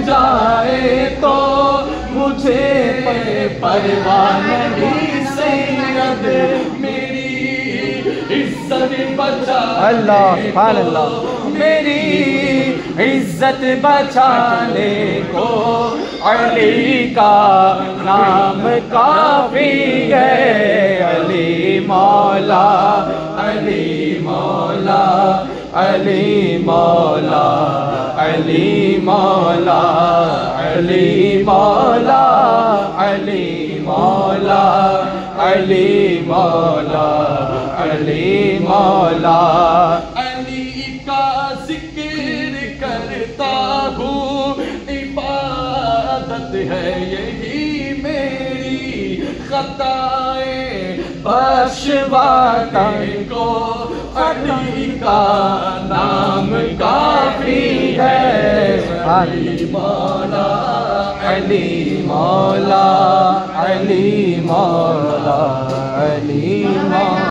جائے تو مجھے پرواہ نہیں سید میری عزت بچانے کو میری عزت بچانے کو علی کا نام کافی ہے علی مولا علی مولا علی مولا علی مولا علی مولا علی مولا علی مولا علی مولا علی کا ذکر کرتا ہوں عبادت ہے یہی میری خطائیں بخشواتا کو علی کا نام کافی ہے علی مولا علی مولا علی مولا علی